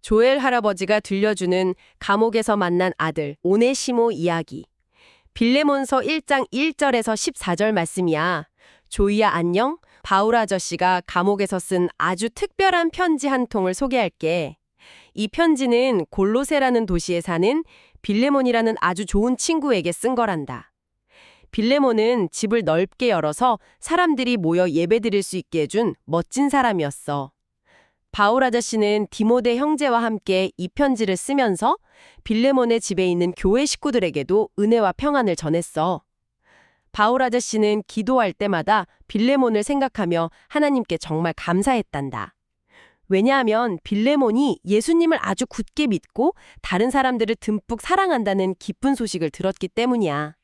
조엘 할아버지가 들려주는 감옥에서 만난 아들 오네시모 이야기. 빌레몬서 1장 1절에서 14절 말씀이야. 조이야 안녕? 바울 아저씨가 감옥에서 쓴 아주 특별한 편지 한 통을 소개할게. 이 편지는 골로세라는 도시에 사는 빌레몬이라는 아주 좋은 친구에게 쓴 거란다. 빌레몬은 집을 넓게 열어서 사람들이 모여 예배드릴 수 있게 해준 멋진 사람이었어. 바울 아저씨는 디모데 형제와 함께 이 편지를 쓰면서 빌레몬의 집에 있는 교회 식구들에게도 은혜와 평안을 전했어. 바울 아저씨는 기도할 때마다 빌레몬을 생각하며 하나님께 정말 감사했단다. 왜냐하면 빌레몬이 예수님을 아주 굳게 믿고 다른 사람들을 듬뿍 사랑한다는 기쁜 소식을 들었기 때문이야.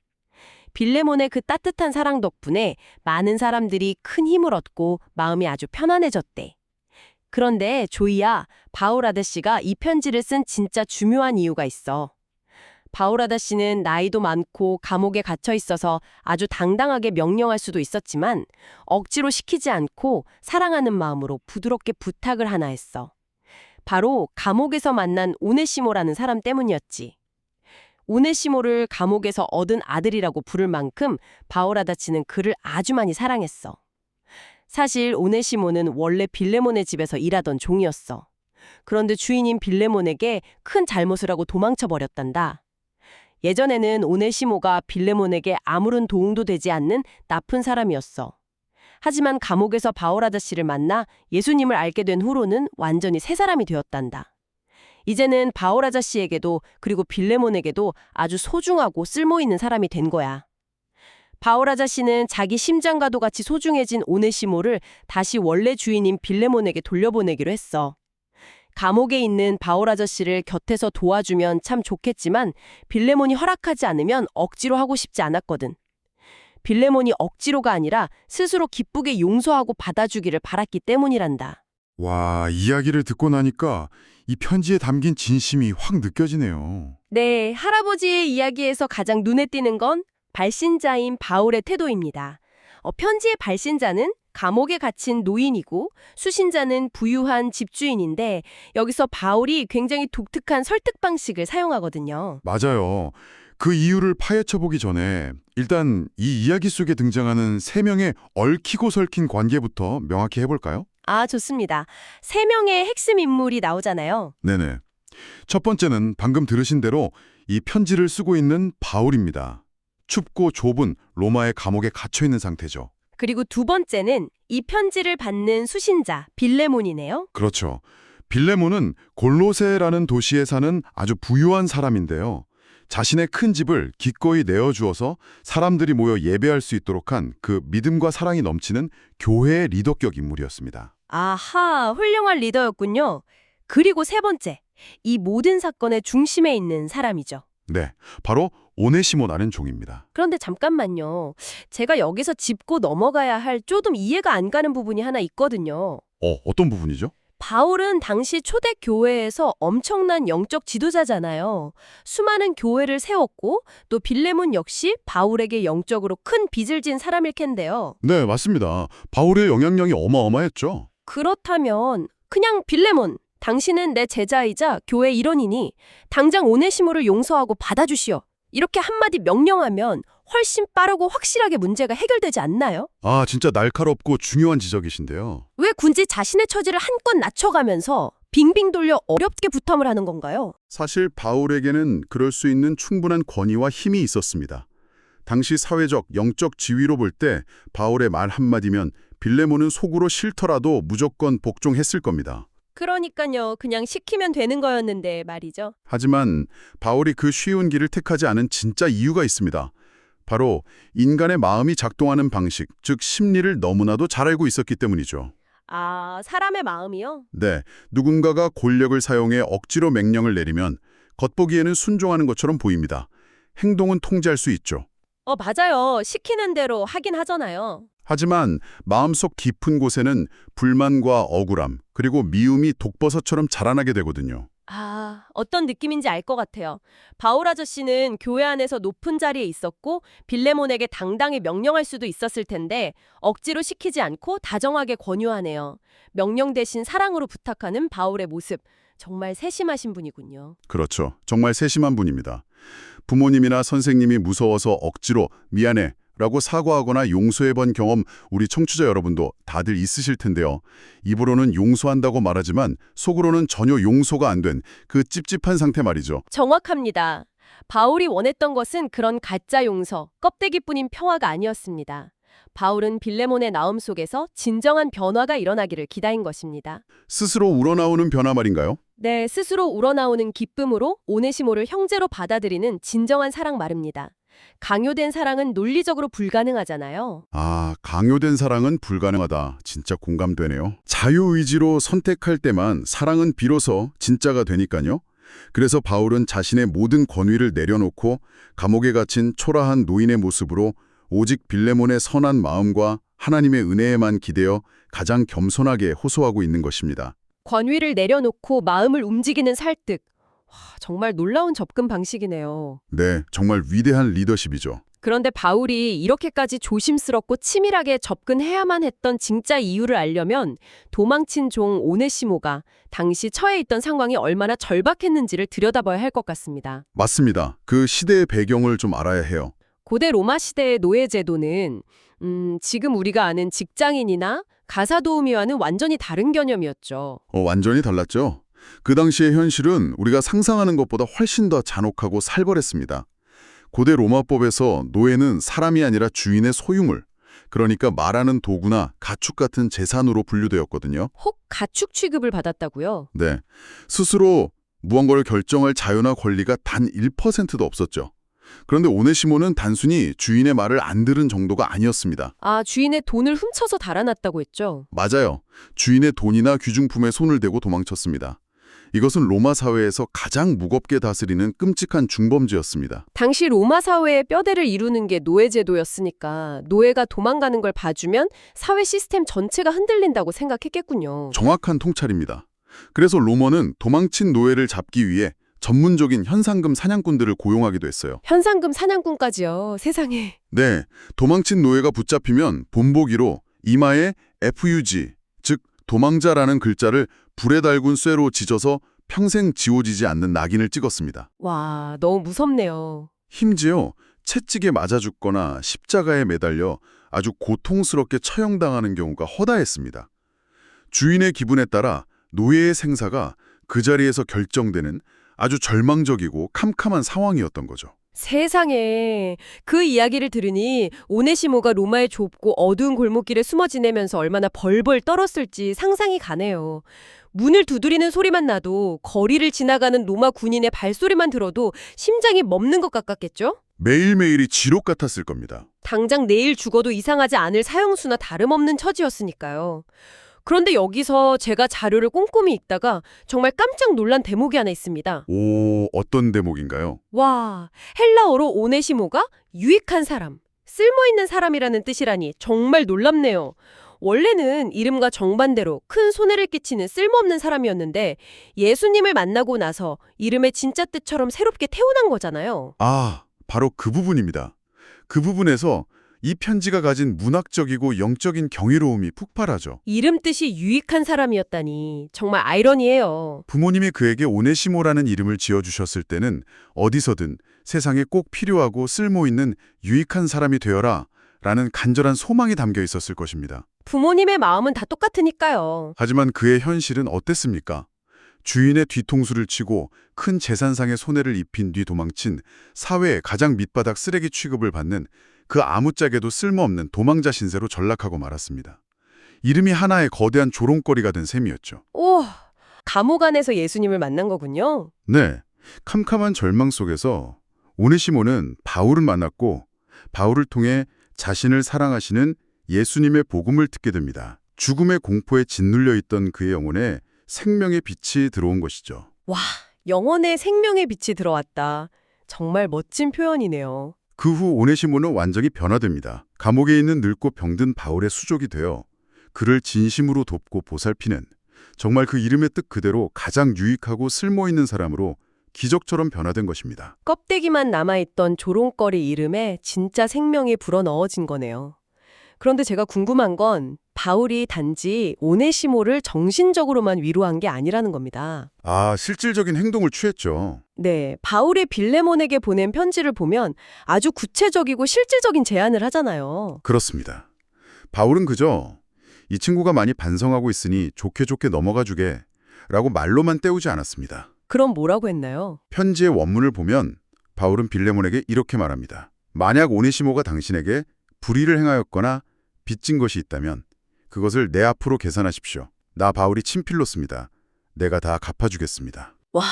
빌레몬의 그 따뜻한 사랑 덕분에 많은 사람들이 큰 힘을 얻고 마음이 아주 편안해졌대. 그런데 조이야, 바울 아저씨가 이 편지를 쓴 진짜 중요한 이유가 있어. 바울 아저씨는 나이도 많고 감옥에 갇혀 있어서 아주 당당하게 명령할 수도 있었지만 억지로 시키지 않고 사랑하는 마음으로 부드럽게 부탁을 하나 했어. 바로 감옥에서 만난 오네시모라는 사람 때문이었지. 오네시모를 감옥에서 얻은 아들이라고 부를 만큼 바울 아저씨는 그를 아주 많이 사랑했어. 사실 오네시모는 원래 빌레몬의 집에서 일하던 종이었어. 그런데 주인인 빌레몬에게 큰 잘못을 하고 도망쳐 버렸단다. 예전에는 오네시모가 빌레몬에게 아무런 도움도 되지 않는 나쁜 사람이었어. 하지만 감옥에서 바울 아저씨를 만나 예수님을 알게 된 후로는 완전히 새 사람이 되었단다. 이제는 바울 아저씨에게도 그리고 빌레몬에게도 아주 소중하고 쓸모있는 사람이 된 거야. 바울 아저씨는 자기 심장과도 같이 소중해진 오네시모를 다시 원래 주인인 빌레몬에게 돌려보내기로 했어. 감옥에 있는 바울 아저씨를 곁에서 도와주면 참 좋겠지만 빌레몬이 허락하지 않으면 억지로 하고 싶지 않았거든. 빌레몬이 억지로가 아니라 스스로 기쁘게 용서하고 받아주기를 바랐기 때문이란다. 와, 이야기를 듣고 나니까 이 편지에 담긴 진심이 확 느껴지네요. 네, 할아버지의 이야기에서 가장 눈에 띄는 건 발신자인 바울의 태도입니다. 편지의 발신자는 감옥에 갇힌 노인이고 수신자는 부유한 집주인인데 여기서 바울이 굉장히 독특한 설득 방식을 사용하거든요. 맞아요. 그 이유를 파헤쳐 보기 전에 일단 이 이야기 속에 등장하는 세 명의 얽히고 설킨 관계부터 명확히 해볼까요? 좋습니다. 세 명의 핵심 인물이 나오잖아요. 네네. 첫 번째는 방금 들으신 대로 이 편지를 쓰고 있는 바울입니다. 춥고 좁은 로마의 감옥에 갇혀 있는 상태죠. 그리고 두 번째는 이 편지를 받는 수신자 빌레몬이네요. 그렇죠. 빌레몬은 골로세라는 도시에 사는 아주 부유한 사람인데요. 자신의 큰 집을 기꺼이 내어주어서 사람들이 모여 예배할 수 있도록 한 그 믿음과 사랑이 넘치는 교회의 리더격 인물이었습니다. 아하, 훌륭한 리더였군요. 그리고 세 번째, 이 모든 사건의 중심에 있는 사람이죠. 네, 바로 오네시모라는 종입니다. 그런데 잠깐만요. 제가 여기서 짚고 넘어가야 할 조금 이해가 안 가는 부분이 하나 있거든요. 어떤 부분이죠? 바울은 당시 초대 교회에서 엄청난 영적 지도자잖아요. 수많은 교회를 세웠고 또 빌레몬 역시 바울에게 영적으로 큰 빚을 진 사람일 텐데요. 네, 맞습니다. 바울의 영향력이 어마어마했죠. 그렇다면 그냥 빌레몬, 당신은 내 제자이자 교회 일원이니 당장 오네시모를 용서하고 받아주시오. 이렇게 한마디 명령하면 훨씬 빠르고 확실하게 문제가 해결되지 않나요? 진짜 날카롭고 중요한 지적이신데요. 왜 굳이 자신의 처지를 한껏 낮춰가면서 빙빙 돌려 어렵게 부탁을 하는 건가요? 사실 바울에게는 그럴 수 있는 충분한 권위와 힘이 있었습니다. 당시 사회적, 영적 지위로 볼 때 바울의 말 한마디면 빌레몬은 속으로 싫더라도 무조건 복종했을 겁니다. 그러니까요. 그냥 시키면 되는 거였는데 말이죠. 하지만 바울이 그 쉬운 길을 택하지 않은 진짜 이유가 있습니다. 바로 인간의 마음이 작동하는 방식, 즉 심리를 너무나도 잘 알고 있었기 때문이죠. 사람의 마음이요? 네, 누군가가 권력을 사용해 억지로 명령을 내리면 겉보기에는 순종하는 것처럼 보입니다. 행동은 통제할 수 있죠. 맞아요. 시키는 대로 하긴 하잖아요. 하지만 마음속 깊은 곳에는 불만과 억울함, 그리고 미움이 독버섯처럼 자라나게 되거든요. 어떤 느낌인지 알 것 같아요. 바울 아저씨는 교회 안에서 높은 자리에 있었고 빌레몬에게 당당히 명령할 수도 있었을 텐데 억지로 시키지 않고 다정하게 권유하네요. 명령 대신 사랑으로 부탁하는 바울의 모습. 정말 세심하신 분이군요. 그렇죠. 정말 세심한 분입니다. 부모님이나 선생님이 무서워서 억지로 미안해 라고 사과하거나 용서해본 경험 우리 청취자 여러분도 다들 있으실 텐데요. 입으로는 용서한다고 말하지만 속으로는 전혀 용서가 안 된 그 찝찝한 상태 말이죠. 정확합니다. 바울이 원했던 것은 그런 가짜 용서, 껍데기뿐인 평화가 아니었습니다. 바울은 빌레몬의 나움 속에서 진정한 변화가 일어나기를 기다린 것입니다. 스스로 우러나오는 변화 말인가요? 네, 스스로 우러나오는 기쁨으로 오네시모를 형제로 받아들이는 진정한 사랑 말입니다. 강요된 사랑은 논리적으로 불가능하잖아요. 아, 강요된 사랑은 불가능하다. 진짜 공감되네요. 자유의지로 선택할 때만 사랑은 비로소 진짜가 되니까요. 그래서 바울은 자신의 모든 권위를 내려놓고 감옥에 갇힌 초라한 노인의 모습으로 오직 빌레몬의 선한 마음과 하나님의 은혜에만 기대어 가장 겸손하게 호소하고 있는 것입니다. 권위를 내려놓고 마음을 움직이는 설득. 와, 정말 놀라운 접근 방식이네요. 네, 정말 위대한 리더십이죠. 그런데 바울이 이렇게까지 조심스럽고 치밀하게 접근해야만 했던 진짜 이유를 알려면 도망친 종 오네시모가 당시 처해 있던 상황이 얼마나 절박했는지를 들여다봐야 할 것 같습니다. 맞습니다. 그 시대의 배경을 좀 알아야 해요. 고대 로마 시대의 노예 제도는 지금 우리가 아는 직장인이나 가사 도우미와는 완전히 다른 개념이었죠. 완전히 달랐죠. 그 당시의 현실은 우리가 상상하는 것보다 훨씬 더 잔혹하고 살벌했습니다. 고대 로마법에서 노예는 사람이 아니라 주인의 소유물, 그러니까 말하는 도구나 가축 같은 재산으로 분류되었거든요. 혹 가축 취급을 받았다고요? 네, 스스로 무언가를 결정할 자유나 권리가 단 1%도 없었죠. 그런데 오네시모는 단순히 주인의 말을 안 들은 정도가 아니었습니다. 아, 주인의 돈을 훔쳐서 달아났다고 했죠? 맞아요. 주인의 돈이나 귀중품에 손을 대고 도망쳤습니다. 이것은 로마 사회에서 가장 무겁게 다스리는 끔찍한 중범죄였습니다. 당시 로마 사회의 뼈대를 이루는 게 노예제도였으니까 노예가 도망가는 걸 봐주면 사회 시스템 전체가 흔들린다고 생각했겠군요. 정확한 통찰입니다. 그래서 로마는 도망친 노예를 잡기 위해 전문적인 현상금 사냥꾼들을 고용하기도 했어요. 현상금 사냥꾼까지요. 세상에. 네, 도망친 노예가 붙잡히면 본보기로 이마에 FUG, 즉 도망자라는 글자를 불에 달군 쇠로 지져서 평생 지워지지 않는 낙인을 찍었습니다. 와, 너무 무섭네요. 심지어 채찍에 맞아 죽거나 십자가에 매달려 아주 고통스럽게 처형당하는 경우가 허다했습니다. 주인의 기분에 따라 노예의 생사가 그 자리에서 결정되는 아주 절망적이고 캄캄한 상황이었던 거죠. 세상에. 그 이야기를 들으니 오네시모가 로마의 좁고 어두운 골목길에 숨어 지내면서 얼마나 벌벌 떨었을지 상상이 가네요. 문을 두드리는 소리만 나도 거리를 지나가는 로마 군인의 발소리만 들어도 심장이 멎는 것 같았겠죠? 매일매일이 지옥 같았을 겁니다. 당장 내일 죽어도 이상하지 않을 사형수나 다름없는 처지였으니까요. 그런데 여기서 제가 자료를 꼼꼼히 읽다가 정말 깜짝 놀란 대목이 하나 있습니다. 오, 어떤 대목인가요? 와, 헬라어로 오네시모가 유익한 사람, 쓸모있는 사람이라는 뜻이라니 정말 놀랍네요. 원래는 이름과 정반대로 큰 손해를 끼치는 쓸모없는 사람이었는데 예수님을 만나고 나서 이름의 진짜 뜻처럼 새롭게 태어난 거잖아요. 아, 바로 그 부분입니다. 그 부분에서 이 편지가 가진 문학적이고 영적인 경이로움이 폭발하죠. 이름 뜻이 유익한 사람이었다니 정말 아이러니해요. 부모님이 그에게 오네시모라는 이름을 지어주셨을 때는 어디서든 세상에 꼭 필요하고 쓸모있는 유익한 사람이 되어라 라는 간절한 소망이 담겨 있었을 것입니다. 부모님의 마음은 다 똑같으니까요. 하지만 그의 현실은 어땠습니까? 주인의 뒤통수를 치고 큰 재산상의 손해를 입힌 뒤 도망친 사회의 가장 밑바닥 쓰레기 취급을 받는 그 아무짝에도 쓸모없는 도망자 신세로 전락하고 말았습니다. 이름이 하나의 거대한 조롱거리가 된 셈이었죠. 오, 감옥 안에서 예수님을 만난 거군요. 네, 캄캄한 절망 속에서 오네시모는 바울을 만났고 바울을 통해 자신을 사랑하시는 예수님의 복음을 듣게 됩니다. 죽음의 공포에 짓눌려 있던 그의 영혼에 생명의 빛이 들어온 것이죠. 와, 영혼의 생명의 빛이 들어왔다. 정말 멋진 표현이네요. 그 후 오네시모는 완전히 변화됩니다. 감옥에 있는 늙고 병든 바울의 수족이 되어 그를 진심으로 돕고 보살피는 정말 그 이름의 뜻 그대로 가장 유익하고 쓸모있는 사람으로 기적처럼 변화된 것입니다. 껍데기만 남아있던 조롱거리 이름에 진짜 생명이 불어넣어진 거네요. 그런데 제가 궁금한 건 바울이 단지 오네시모를 정신적으로만 위로한 게 아니라는 겁니다. 아, 실질적인 행동을 취했죠. 네, 바울이 빌레몬에게 보낸 편지를 보면 아주 구체적이고 실질적인 제안을 하잖아요. 그렇습니다. 바울은 그저 이 친구가 많이 반성하고 있으니 좋게 좋게 넘어가 주게 라고 말로만 때우지 않았습니다. 그럼 뭐라고 했나요? 편지의 원문을 보면 바울은 빌레몬에게 이렇게 말합니다. 만약 오네시모가 당신에게 불의를 행하였거나 빚진 것이 있다면 그것을 내 앞으로 계산하십시오. 나 바울이 친필로 씁니다. 내가 다 갚아주겠습니다. 와,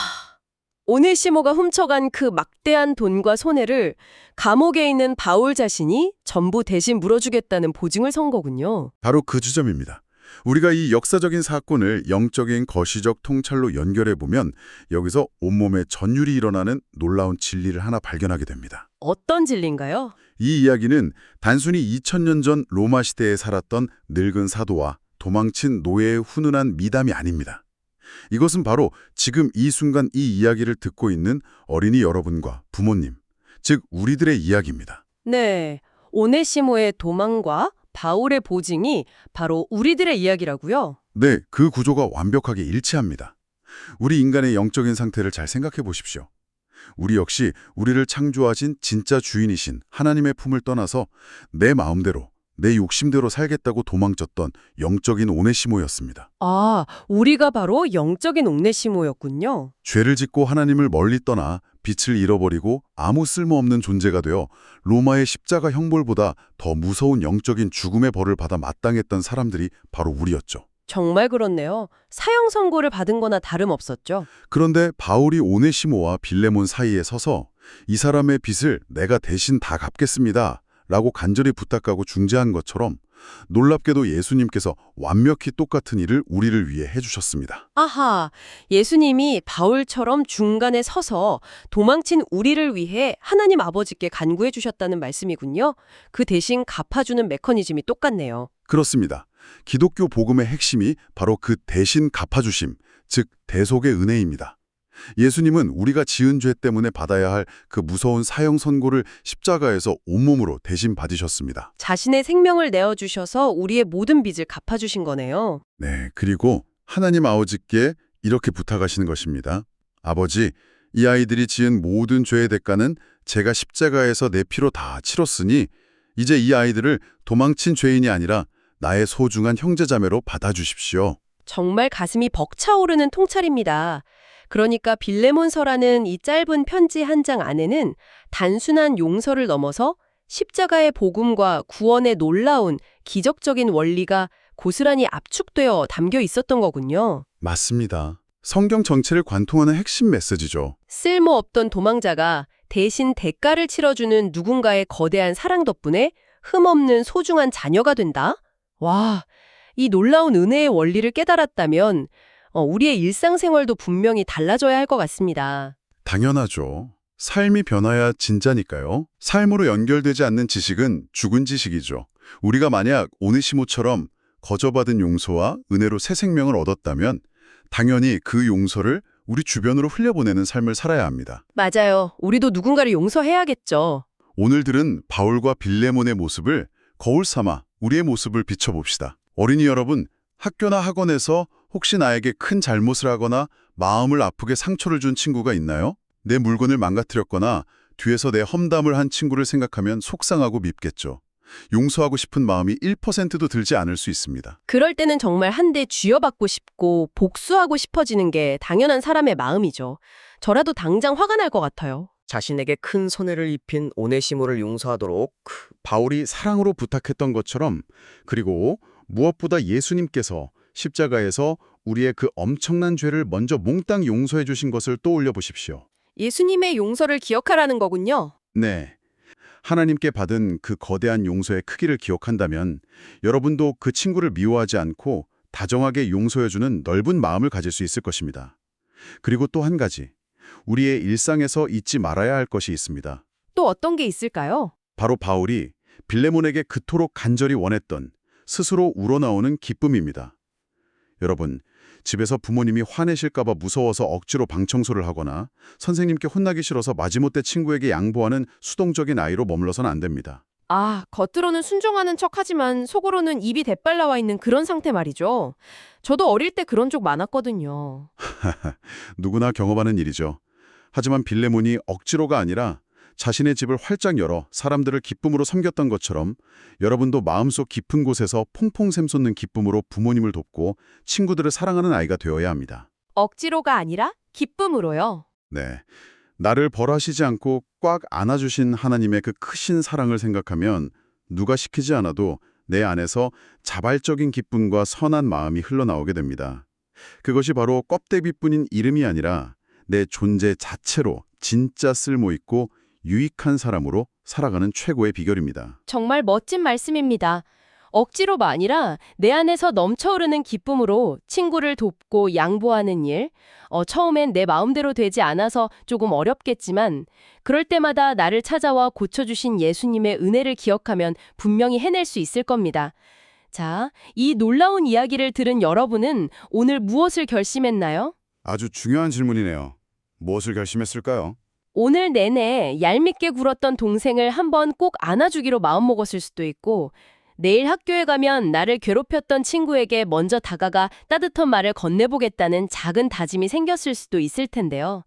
오네시모가 훔쳐간 그 막대한 돈과 손해를 감옥에 있는 바울 자신이 전부 대신 물어주겠다는 보증을 선 거군요. 바로 그 지점입니다. 우리가 이 역사적인 사건을 영적인 거시적 통찰로 연결해보면 여기서 온몸에 전율이 일어나는 놀라운 진리를 하나 발견하게 됩니다. 어떤 진리인가요? 이 이야기는 단순히 2000년 전 로마 시대에 살았던 늙은 사도와 도망친 노예의 훈훈한 미담이 아닙니다. 이것은 바로 지금 이 순간 이 이야기를 듣고 있는 어린이 여러분과 부모님, 즉 우리들의 이야기입니다. 네, 오네시모의 도망과 바울의 보증이 바로 우리들의 이야기라고요? 네, 그 구조가 완벽하게 일치합니다. 우리 인간의 영적인 상태를 잘 생각해 보십시오. 우리 역시 우리를 창조하신 진짜 주인이신 하나님의 품을 떠나서 내 마음대로, 내 욕심대로 살겠다고 도망쳤던 영적인 오네시모였습니다. 아, 우리가 바로 영적인 오네시모였군요. 죄를 짓고 하나님을 멀리 떠나 빛을 잃어버리고 아무 쓸모없는 존재가 되어 로마의 십자가 형벌보다 더 무서운 영적인 죽음의 벌을 받아 마땅했던 사람들이 바로 우리였죠. 정말 그렇네요. 사형 선고를 받은 거나 다름없었죠. 그런데 바울이 오네시모와 빌레몬 사이에 서서 이 사람의 빚을 내가 대신 다 갚겠습니다 라고 간절히 부탁하고 중재한 것처럼 놀랍게도 예수님께서 완벽히 똑같은 일을 우리를 위해 해주셨습니다. 아하, 예수님이 바울처럼 중간에 서서 도망친 우리를 위해 하나님 아버지께 간구해 주셨다는 말씀이군요. 그 대신 갚아주는 메커니즘이 똑같네요. 그렇습니다. 기독교 복음의 핵심이 바로 그 대신 갚아주심, 즉 대속의 은혜입니다. 예수님은 우리가 지은 죄 때문에 받아야 할 그 무서운 사형 선고를 십자가에서 온몸으로 대신 받으셨습니다. 자신의 생명을 내어주셔서 우리의 모든 빚을 갚아주신 거네요. 네, 그리고 하나님 아버지께 이렇게 부탁하시는 것입니다. 아버지, 이 아이들이 지은 모든 죄의 대가는 제가 십자가에서 내 피로 다 치렀으니 이제 이 아이들을 도망친 죄인이 아니라 나의 소중한 형제자매로 받아주십시오. 정말 가슴이 벅차오르는 통찰입니다. 그러니까 빌레몬서라는 이 짧은 편지 한 장 안에는 단순한 용서를 넘어서 십자가의 복음과 구원의 놀라운 기적적인 원리가 고스란히 압축되어 담겨 있었던 거군요. 맞습니다. 성경 전체를 관통하는 핵심 메시지죠. 쓸모없던 도망자가 대신 대가를 치러주는 누군가의 거대한 사랑 덕분에 흠없는 소중한 자녀가 된다? 와, 이 놀라운 은혜의 원리를 깨달았다면 우리의 일상생활도 분명히 달라져야 할 것 같습니다. 당연하죠. 삶이 변화야 진짜니까요. 삶으로 연결되지 않는 지식은 죽은 지식이죠. 우리가 만약 오네시모처럼 거저받은 용서와 은혜로 새 생명을 얻었다면 당연히 그 용서를 우리 주변으로 흘려보내는 삶을 살아야 합니다. 맞아요. 우리도 누군가를 용서해야겠죠. 오늘 들은 바울과 빌레몬의 모습을 거울 삼아 우리의 모습을 비춰봅시다. 어린이 여러분, 학교나 학원에서 혹시 나에게 큰 잘못을 하거나 마음을 아프게 상처를 준 친구가 있나요? 내 물건을 망가뜨렸거나 뒤에서 내 험담을 한 친구를 생각하면 속상하고 밉겠죠. 용서하고 싶은 마음이 1%도 들지 않을 수 있습니다. 그럴 때는 정말 한 대 쥐어받고 싶고 복수하고 싶어지는 게 당연한 사람의 마음이죠. 저라도 당장 화가 날 것 같아요. 자신에게 큰 손해를 입힌 오네시모를 용서하도록 바울이 사랑으로 부탁했던 것처럼, 그리고 무엇보다 예수님께서 십자가에서 우리의 그 엄청난 죄를 먼저 몽땅 용서해 주신 것을 떠올려 보십시오. 예수님의 용서를 기억하라는 거군요. 네. 하나님께 받은 그 거대한 용서의 크기를 기억한다면 여러분도 그 친구를 미워하지 않고 다정하게 용서해주는 넓은 마음을 가질 수 있을 것입니다. 그리고 또 한 가지, 우리의 일상에서 잊지 말아야 할 것이 있습니다. 또 어떤 게 있을까요? 바로 바울이 빌레몬에게 그토록 간절히 원했던 스스로 우러나오는 기쁨입니다. 여러분, 집에서 부모님이 화내실까 봐 무서워서 억지로 방 청소를 하거나 선생님께 혼나기 싫어서 마지못해 친구에게 양보하는 수동적인 아이로 머물러선 안 됩니다. 아, 겉으로는 순종하는 척하지만 속으로는 입이 대빨 나와 있는 그런 상태 말이죠. 저도 어릴 때 그런 적 많았거든요. 누구나 경험하는 일이죠. 하지만 빌레몬이 억지로가 아니라 자신의 집을 활짝 열어 사람들을 기쁨으로 섬겼던 것처럼 여러분도 마음속 깊은 곳에서 퐁퐁 샘솟는 기쁨으로 부모님을 돕고 친구들을 사랑하는 아이가 되어야 합니다. 억지로가 아니라 기쁨으로요. 네. 나를 벌하시지 않고 꽉 안아주신 하나님의 그 크신 사랑을 생각하면 누가 시키지 않아도 내 안에서 자발적인 기쁨과 선한 마음이 흘러나오게 됩니다. 그것이 바로 껍데기뿐인 이름이 아니라 내 존재 자체로 진짜 쓸모있고 유익한 사람으로 살아가는 최고의 비결입니다. 정말 멋진 말씀입니다. 억지로가 아니라 내 안에서 넘쳐흐르는 기쁨으로 친구를 돕고 양보하는 일. 처음엔 내 마음대로 되지 않아서 조금 어렵겠지만 그럴 때마다 나를 찾아와 고쳐주신 예수님의 은혜를 기억하면 분명히 해낼 수 있을 겁니다. 자, 이 놀라운 이야기를 들은 여러분은 오늘 무엇을 결심했나요? 아주 중요한 질문이네요. 무엇을 결심했을까요? 오늘 내내 얄밉게 굴었던 동생을 한번 꼭 안아주기로 마음먹었을 수도 있고 내일 학교에 가면 나를 괴롭혔던 친구에게 먼저 다가가 따뜻한 말을 건네보겠다는 작은 다짐이 생겼을 수도 있을 텐데요.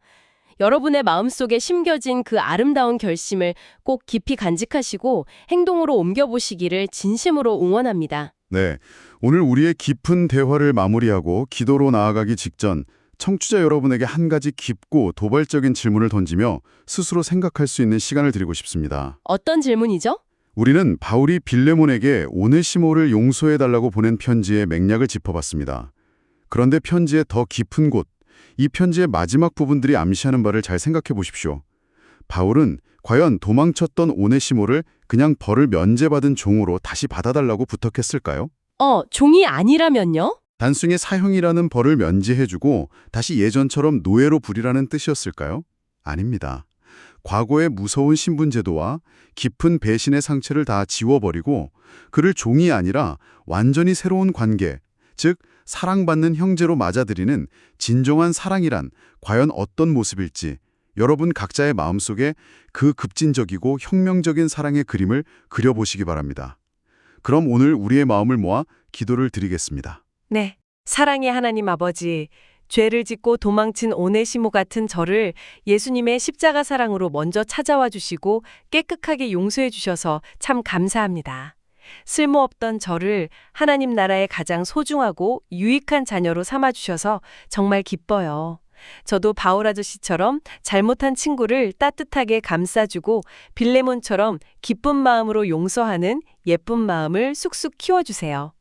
여러분의 마음속에 심겨진 그 아름다운 결심을 꼭 깊이 간직하시고 행동으로 옮겨보시기를 진심으로 응원합니다. 네, 오늘 우리의 깊은 대화를 마무리하고 기도로 나아가기 직전 청취자 여러분에게 한 가지 깊고 도발적인 질문을 던지며 스스로 생각할 수 있는 시간을 드리고 싶습니다. 어떤 질문이죠? 우리는 바울이 빌레몬에게 오네시모를 용서해달라고 보낸 편지의 맥락을 짚어봤습니다. 그런데 편지의 더 깊은 곳, 이 편지의 마지막 부분들이 암시하는 바를 잘 생각해 보십시오. 바울은 과연 도망쳤던 오네시모를 그냥 벌을 면제받은 종으로 다시 받아달라고 부탁했을까요? 종이 아니라면요? 단순히 사형이라는 벌을 면제해주고 다시 예전처럼 노예로 부리라는 뜻이었을까요? 아닙니다. 과거의 무서운 신분제도와 깊은 배신의 상처를 다 지워버리고 그를 종이 아니라 완전히 새로운 관계, 즉 사랑받는 형제로 맞아들이는 진정한 사랑이란 과연 어떤 모습일지 여러분 각자의 마음속에 그 급진적이고 혁명적인 사랑의 그림을 그려보시기 바랍니다. 그럼 오늘 우리의 마음을 모아 기도를 드리겠습니다. 네. 사랑의 하나님 아버지, 죄를 짓고 도망친 오네시모 같은 저를 예수님의 십자가 사랑으로 먼저 찾아와 주시고 깨끗하게 용서해 주셔서 참 감사합니다. 쓸모없던 저를 하나님 나라의 가장 소중하고 유익한 자녀로 삼아 주셔서 정말 기뻐요. 저도 바울 아저씨처럼 잘못한 친구를 따뜻하게 감싸주고 빌레몬처럼 기쁜 마음으로 용서하는 예쁜 마음을 쑥쑥 키워주세요.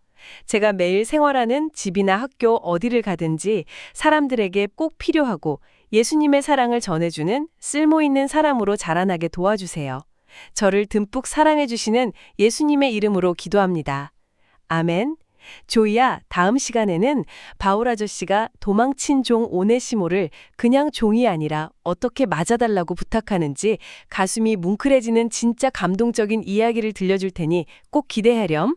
제가 매일 생활하는 집이나 학교 어디를 가든지 사람들에게 꼭 필요하고 예수님의 사랑을 전해주는 쓸모있는 사람으로 자라나게 도와주세요. 저를 듬뿍 사랑해주시는 예수님의 이름으로 기도합니다. 아멘. 조이야, 다음 시간에는 바울 아저씨가 도망친 종 오네시모를 그냥 종이 아니라 어떻게 맞아달라고 부탁하는지 가슴이 뭉클해지는 진짜 감동적인 이야기를 들려줄 테니 꼭 기대하렴.